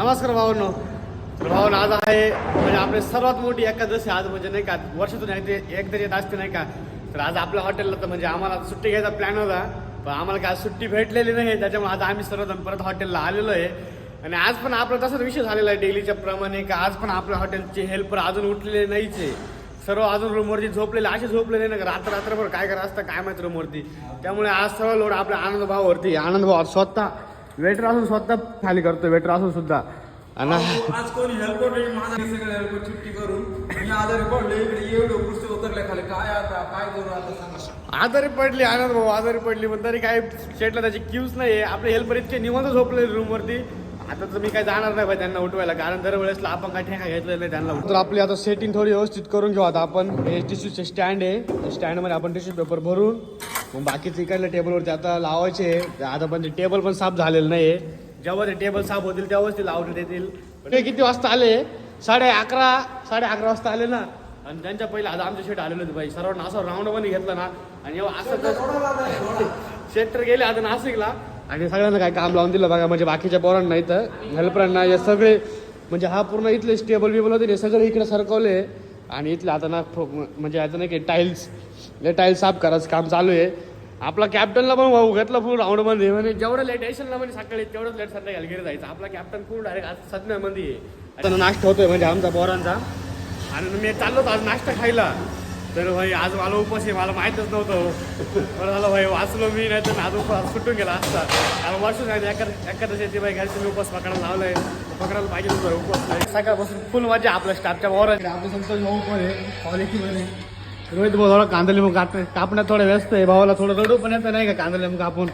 नमस्कार भावांनो. तर भावांनो, आज आहे म्हणजे आपली सर्वात मोठी एकादशी. आज म्हणजे नाही का वर्षातून एक तरी येत असते नाही का. तर आज आपल्या हॉटेलला तर म्हणजे आम्हाला सुट्टी घ्यायचा प्लॅन होता, पण आम्हाला काय सुट्टी भेटलेली नाही. त्याच्यामुळे आज आम्ही सर्वजण परत हॉटेलला आलेलो आहे. आणि आज पण आपला तसाच विषय झालेला आहे डेलीच्या प्रमाणे, का आज पण आपल्या हॉटेलचे हेल्पर अजून उठलेले नाहीच आहे. सर्व अजून रूमवरती झोपलेले, असे झोपलेले नाही का रात्रभर काय करा असतं काय माहिती रूमवरती. त्यामुळे आज सर्व लोड आपल्या आनंद भावावरती. आनंद भाव स्वतः वेटर असून स्वतः खाली करतो, वेटर असून सुद्धा. आणि आज कोणी हेल्पर नाही, माझा सगळं हेल्पर सुट्टी करून मी आजारी पडले. इकडे एवढं गोष्टी उतरल्या खाली, काय आता काय करू आता सांगा. आजारी पडली आनंद भाऊ, आजारी पडली, पण तरी काय शेटला त्याची क्यूज नाही. आपले हेल्पर इतके निवांत झोपले रूमवरती. आता तर मी काय जाणार नाही भाई त्यांना उठवायला, कारण दरवेळेसला आपण काय ठेका घेतलेलं नाही त्यांना. तर आपली आता सेटिंग थोडी व्यवस्थित करून घेऊ. आता आपण हे टिश्यूचे स्टँड आहे, स्टँडमध्ये आपण टिश्यू पेपर भरून मग बाकीचे इकडल्या टेबलवरती आता लावायचे. आता पण ते टेबल पण साफ झालेलं नाही आहे. जेव्हा ते टेबल साफ होतील तेव्हाच ते लावण्यात येतील. ते किती वाजता आले? 11:30 वाजता आले ना. आणि त्यांच्या पहिले आता आमचे शेट आलेले होते भाई. सर्वांना असं राऊंड मध्ये घेतलं ना, आणि असं शेटर गेले आता नाशिकला आणि सगळ्यांना काय काम लावून दिलं बघा. म्हणजे बाकीच्या पोरांना नाही तर हेल्परांना हे सगळे म्हणजे हा पूर्ण इथले टेबल बिबल होते सगळे इकडे सरकवले. आणि इथले आता ना म्हणजे आता नाही की टाईल्स साफ करायचं काम चालू आहे. आपला कॅप्टनला पण भाऊ घेतला फुल राऊंडमध्ये. म्हणजे जेवढं लेट येशील ना म्हणजे सकाळी तेवढंच लेट संध्याकाळी घरी जायचं. आपला कॅप्टन फुल डायरेक्ट आज सध्यामध्ये आहे. आता नाश्ता होतोय म्हणजे आमचा पोरांचा. आणि मी चाललो आज नाश्ता खायला. तर भाई आज मला उपास आहे, मला माहीतच नव्हतं. बरं झालं भाई वाचलो मी, नाही तर आज उपास सुटून गेला असता. कारण वर्ष नाही एखाद्या येते बाई घरचे मी उपास पकडायला लावलाय, पकडायला पाहिजे तुझा उपास नाही. सकाळपासून फुल मजा आपल्या स्टाफच्या पोरांच्या. आपलं संतोष भाऊ पण आहे क्वालिटीमध्ये. रोहित भाऊ थोडा कांदा लिंबू कापण्यात थोडं व्यस्त आहे. भावाला थोडं रडू पण येतं नाही का कांदा लिंबू कापून.